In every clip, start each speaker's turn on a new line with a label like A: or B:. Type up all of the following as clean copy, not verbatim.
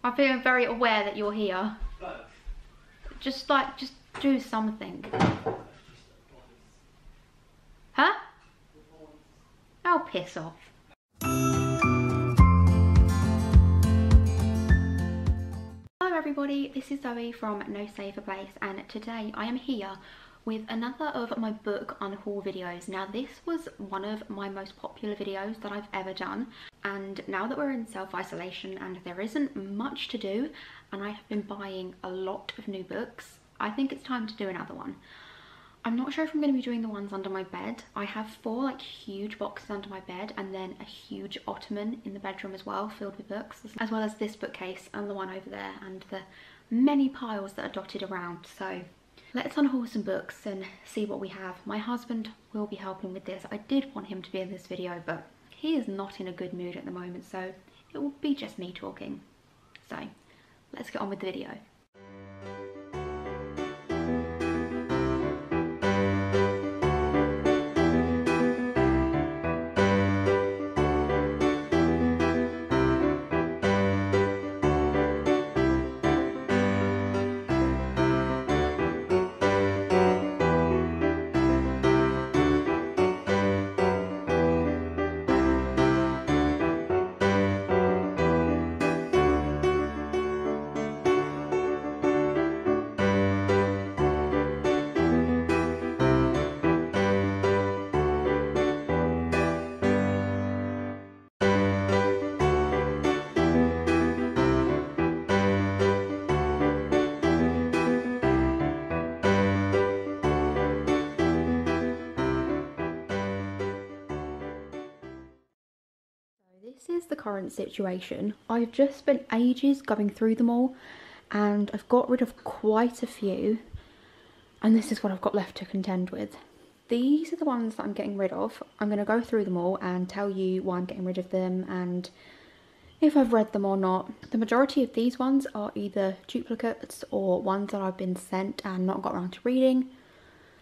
A: I feel very aware that you're here. Just do something. Huh? Oh, piss off. Hello everybody, this is Zoe from No Safer Place, and today I am here with another of my book unhaul videos. Now this was one of my most popular videos that I've ever done, and now that we're in self-isolation and there isn't much to do and I have been buying a lot of new books, I think it's time to do another one. I'm not sure if I'm going to be doing the ones under my bed. I have 4 like huge boxes under my bed and then a huge ottoman in the bedroom as well, filled with books, as well as this bookcase and the one over there and the many piles that are dotted around. So let's unhaul some books and see what we have. My husband will be helping with this. I did want him to be in this video, but he is not in a good mood at the moment, so it will be just me talking. So let's get on with the video. This is the current situation. I've just spent ages going through them all and I've got rid of quite a few, and this is what I've got left to contend with. These are the ones that I'm getting rid of. I'm going to go through them all and tell you why I'm getting rid of them and if I've read them or not. The majority of these ones are either duplicates or ones that I've been sent and not got around to reading.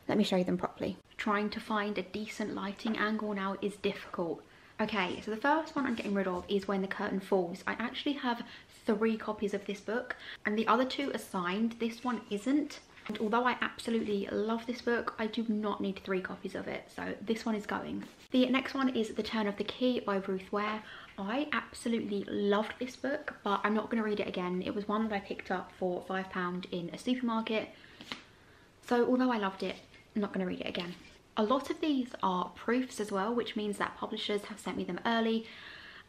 A: Let me show you them properly. Trying to find a decent lighting angle now is difficult. Okay, so the first one I'm getting rid of is When the Curtain Falls. I actually have 3 copies of this book and the other 2 are signed. This one isn't. And although I absolutely love this book, I do not need 3 copies of it. So this one is going. The next one is The Turn of the Key by Ruth Ware. I absolutely loved this book, but I'm not going to read it again. It was one that I picked up for £5 in a supermarket. So although I loved it, I'm not going to read it again. A lot of these are proofs as well, which means that publishers have sent me them early,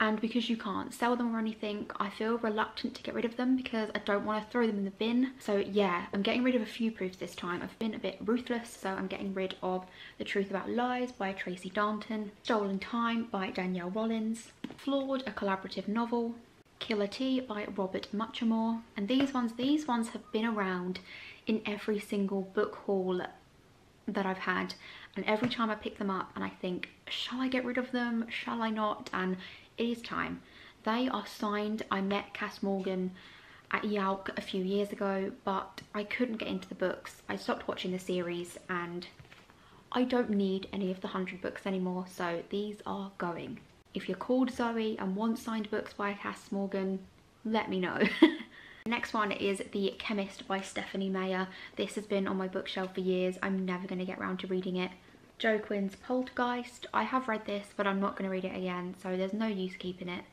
A: and because you can't sell them or anything, I feel reluctant to get rid of them because I don't want to throw them in the bin. So yeah, I'm getting rid of a few proofs this time. I've been a bit ruthless, so I'm getting rid of The Truth About Lies by Tracy Darnton, Stolen Time by Danielle Rollins, Flawed, a collaborative novel, Killer Tea by Robert Muchamore, and these ones have been around in every single book haul that I've had, and every time I pick them up and I think, shall I get rid of them, shall I not? And it is time. They are signed. I met Cass Morgan at Yalk a few years ago, but I couldn't get into the books. I stopped watching the series and I don't need any of the 100 books anymore, so these are going. If you're called Zoe and want signed books by Cass Morgan, let me know. Next one is The Chemist by Stephanie Meyer. This has been on my bookshelf for years. I'm never going to get around to reading it. Jo Quinn's Poltergeist. I have read this, but I'm not going to read it again, so there's no use keeping it.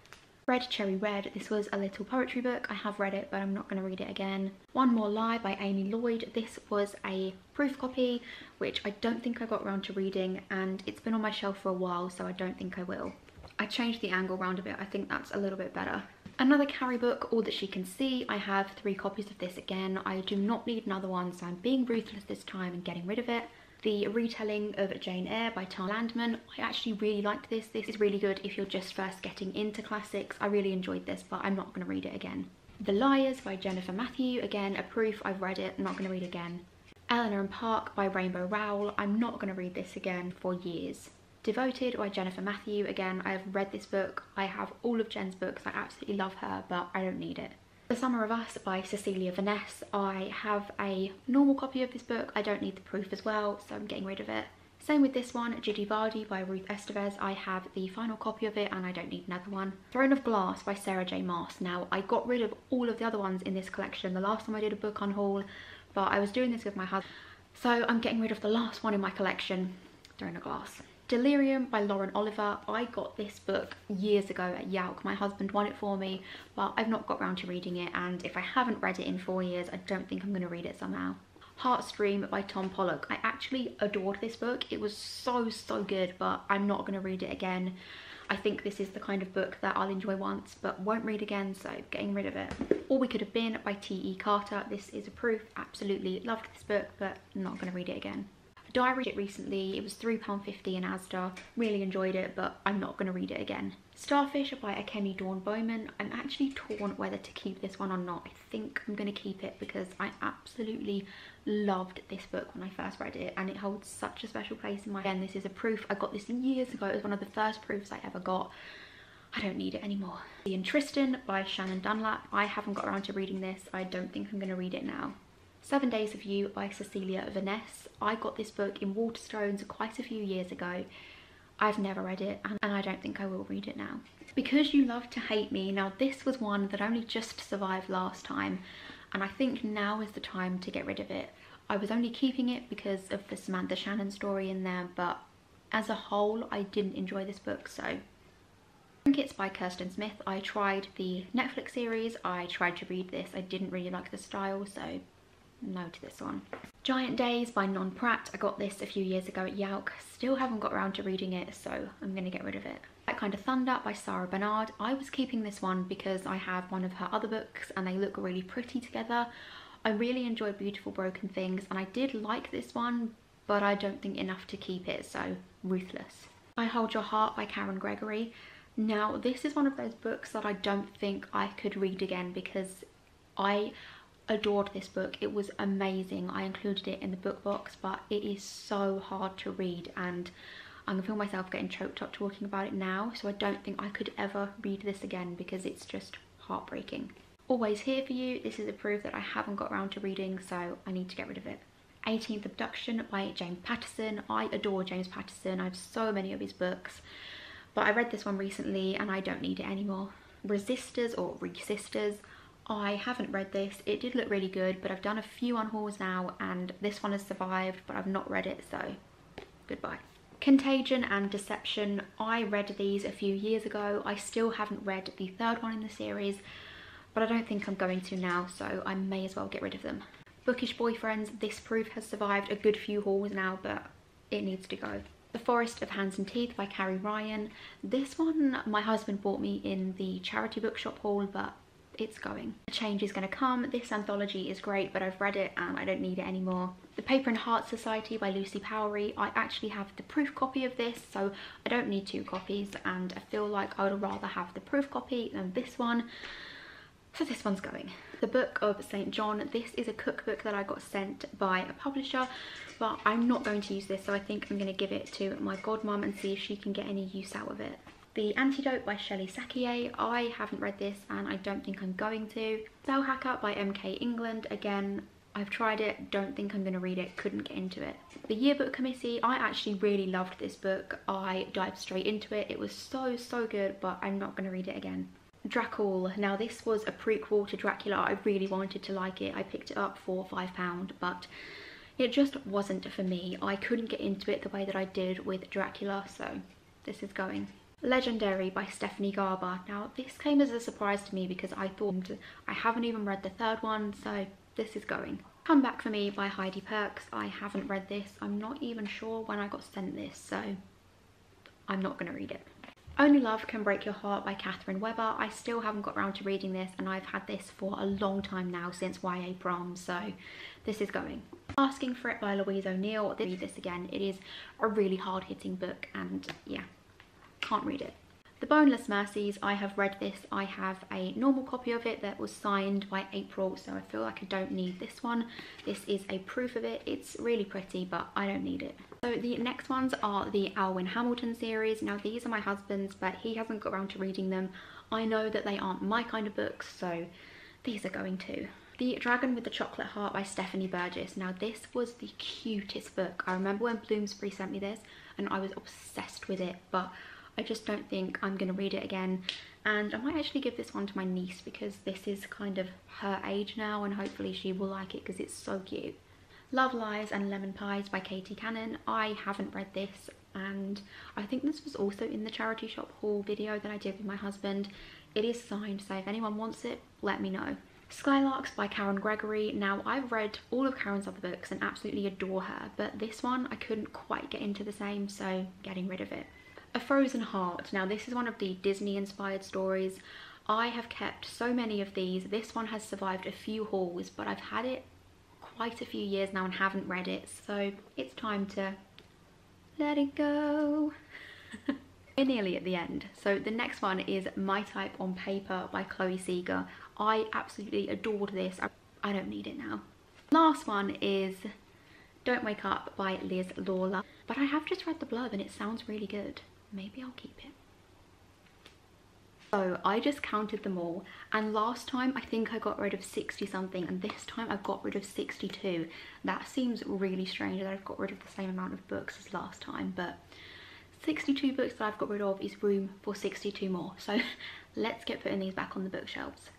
A: Red Cherry Red. This was a little poetry book. I have read it, but I'm not going to read it again. One More Lie by Amy Lloyd. This was a proof copy, which I don't think I got around to reading, and it's been on my shelf for a while, so I don't think I will. I changed the angle around a bit. I think that's a little bit better. Another Carrie book, All That She Can See. I have 3 copies of this again. I do not need another one, so I'm being ruthless this time and getting rid of it. The retelling of Jane Eyre by Tara Landman. I actually really liked this. This is really good if you're just first getting into classics. I really enjoyed this, but I'm not going to read it again. The Liars by Jennifer Matthew. Again, a proof. I've read it. I'm not going to read it again. Eleanor and Park by Rainbow Rowell. I'm not going to read this again for years. Devoted by Jennifer Matthew. Again, I have read this book. I have all of Jen's books. I absolutely love her, but I don't need it. The Summer of Us by Cecilia Vaness. I have a normal copy of this book. I don't need the proof as well, so I'm getting rid of it. Same with this one, Gigi Vardi by Ruth Estevez. I have the final copy of it and I don't need another one. Throne of Glass by Sarah J Maas. Now, I got rid of all of the other ones in this collection the last time I did a book unhaul, but I was doing this with my husband, so I'm getting rid of the last one in my collection, Throne of Glass. Delirium by Lauren Oliver. I got this book years ago at Yauk. My husband won it for me, but I've not got around to reading it, and if I haven't read it in 4 years, I don't think I'm going to read it somehow. Heartstream by Tom Pollock. I actually adored this book. It was so good, but I'm not going to read it again. I think this is the kind of book that I'll enjoy once but won't read again, so getting rid of it. All We Could Have Been by T.E. Carter. This is a proof. Absolutely loved this book, but not going to read it again. Diary it recently. It was £3.50 in Asda. Really enjoyed it, but I'm not going to read it again. Starfish by Akemi Dawn Bowman. I'm actually torn whether to keep this one or not. I think I'm going to keep it because I absolutely loved this book when I first read it, and it holds such a special place in my heart. Again, this is a proof. I got this years ago. It was one of the first proofs I ever got. I don't need it anymore. Ian Tristan by Shannon Dunlap. I haven't got around to reading this. I don't think I'm going to read it now. 7 Days of You by Cecilia Vaness. I got this book in Waterstones quite a few years ago. I've never read it and I don't think I will read it now. Because You Love to Hate Me. Now, this was one that only just survived last time, and I think now is the time to get rid of it. I was only keeping it because of the Samantha Shannon story in there, but as a whole I didn't enjoy this book, so. Trinkets by Kirsten Smith. I tried the Netflix series. I tried to read this. I didn't really like the style, so no to this one. Giant Days by Non Pratt. I got this a few years ago at Yauk. Still haven't got around to reading it, so I'm going to get rid of it. That Kind of Thunder by Sarah Bernard. I was keeping this one because I have one of her other books and they look really pretty together. I really enjoyed Beautiful Broken Things and I did like this one, but I don't think enough to keep it, so Ruthless. I Hold Your Heart by Karen Gregory. Now, this is one of those books that I don't think I could read again because I adored this book. It was amazing. I included it in the book box, but it is so hard to read and I can feel myself getting choked up talking about it now, so I don't think I could ever read this again because it's just heartbreaking. Always Here For You. This is a proof that I haven't got around to reading, so I need to get rid of it. 18th Abduction by James Patterson. I adore James Patterson. I have so many of his books, but I read this one recently and I don't need it anymore. Resisters or Resisters. I haven't read this. It did look really good, but I've done a few unhauls now and this one has survived, but I've not read it, so goodbye. Contagion and Deception. I read these a few years ago. I still haven't read the third one in the series, but I don't think I'm going to now, so I may as well get rid of them. Bookish Boyfriends. This proof has survived a good few hauls now, but it needs to go. The Forest of Hands and Teeth by Carrie Ryan. This one my husband bought me in the charity bookshop haul, but it's going. A Change Is Gonna Come. This anthology is great, but I've read it and I don't need it anymore. The Paper and Heart Society by Lucy Powery. I actually have the proof copy of this, so I don't need 2 copies, and I feel like I would rather have the proof copy than this one, so this one's going. The Book of St. John. This is a cookbook that I got sent by a publisher, but I'm not going to use this, so I think I'm going to give it to my godmum and see if she can get any use out of it. The Antidote by Shelley Sakier. I haven't read this and I don't think I'm going to. Cell Hacker by MK England. Again, I've tried it, don't think I'm going to read it, couldn't get into it. The Yearbook Committee. I actually really loved this book. I dived straight into it. It was so good, but I'm not going to read it again. Dracul. Now, this was a prequel to Dracula. I really wanted to like it. I picked it up for £5, but it just wasn't for me. I couldn't get into it the way that I did with Dracula, so this is going. Legendary by Stephanie Garber. Now, this came as a surprise to me because I thought I haven't even read the third one, so this is going. Come Back For Me by Heidi Perks. I haven't read this. I'm not even sure when I got sent this, so I'm not going to read it. Only Love Can Break Your Heart by Catherine Webber. I still haven't got around to reading this and I've had this for a long time now, since YA Prom, so this is going. Asking For It by Louise O'Neill. Read this again. It is a really hard-hitting book and yeah, can't read it. The Boneless Mercies. I have read this. I have a normal copy of it that was signed by April, so I feel like I don't need this one. This is a proof of it. It's really pretty, but I don't need it. So the next ones are the Alwyn Hamilton series. Now, these are my husband's, but he hasn't got around to reading them. I know that they aren't my kind of books, so these are going too. The Dragon with the Chocolate Heart by Stephanie Burgess. Now this was the cutest book. I remember when Bloomsbury sent me this and I was obsessed with it, but I just don't think I'm going to read it again. And I might actually give this one to my niece because this is kind of her age now, and hopefully she will like it because it's so cute. Love Lies and Lemon Pies by Katie Cannon. I haven't read this, and I think this was also in the charity shop haul video that I did with my husband. It is signed, so if anyone wants it, let me know. Skylarks by Karen Gregory. Now I've read all of Karen's other books and absolutely adore her, but this one I couldn't quite get into the same, so getting rid of it. A Frozen Heart. Now this is one of the Disney inspired stories. I have kept so many of these. This one has survived a few hauls, but I've had it quite a few years now and haven't read it, so it's time to let it go. We're nearly at the end. So the next one is My Type on Paper by Chloe Seeger. I absolutely adored this. I don't need it now. Last one is Don't Wake Up by Liz Lawler. But I have just read the blurb and it sounds really good. Maybe I'll keep it. So I just counted them all, and last time I think I got rid of 60 something, and this time I've got rid of 62. That seems really strange that I've got rid of the same amount of books as last time, but 62 books that I've got rid of is room for 62 more. So let's get putting these back on the bookshelves.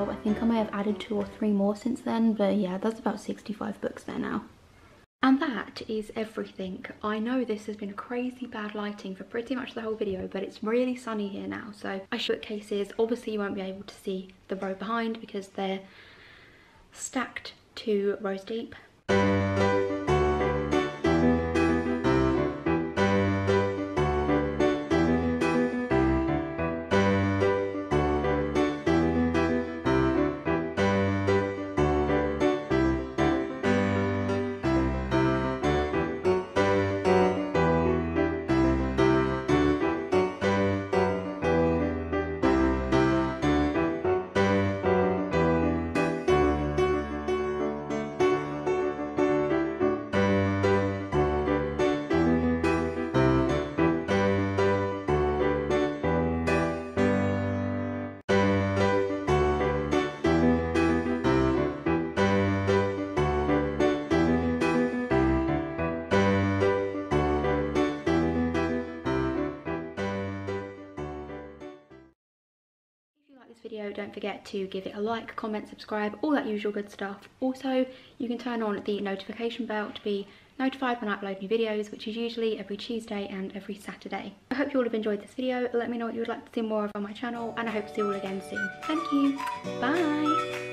A: I think I may have added 2 or 3 more since then, but yeah, that's about 65 books there now. And that is everything. I know this has been a crazy bad lighting for pretty much the whole video, but it's really sunny here now, so I show bookcases. Obviously you won't be able to see the row behind because they're stacked 2 rows deep. Video, don't forget to give it a like, comment, subscribe, all that usual good stuff. Also, you can turn on the notification bell to be notified when I upload new videos, which is usually every Tuesday and every Saturday. I hope you all have enjoyed this video. Let me know what you would like to see more of on my channel, and I hope to see you all again soon. Thank you. Bye.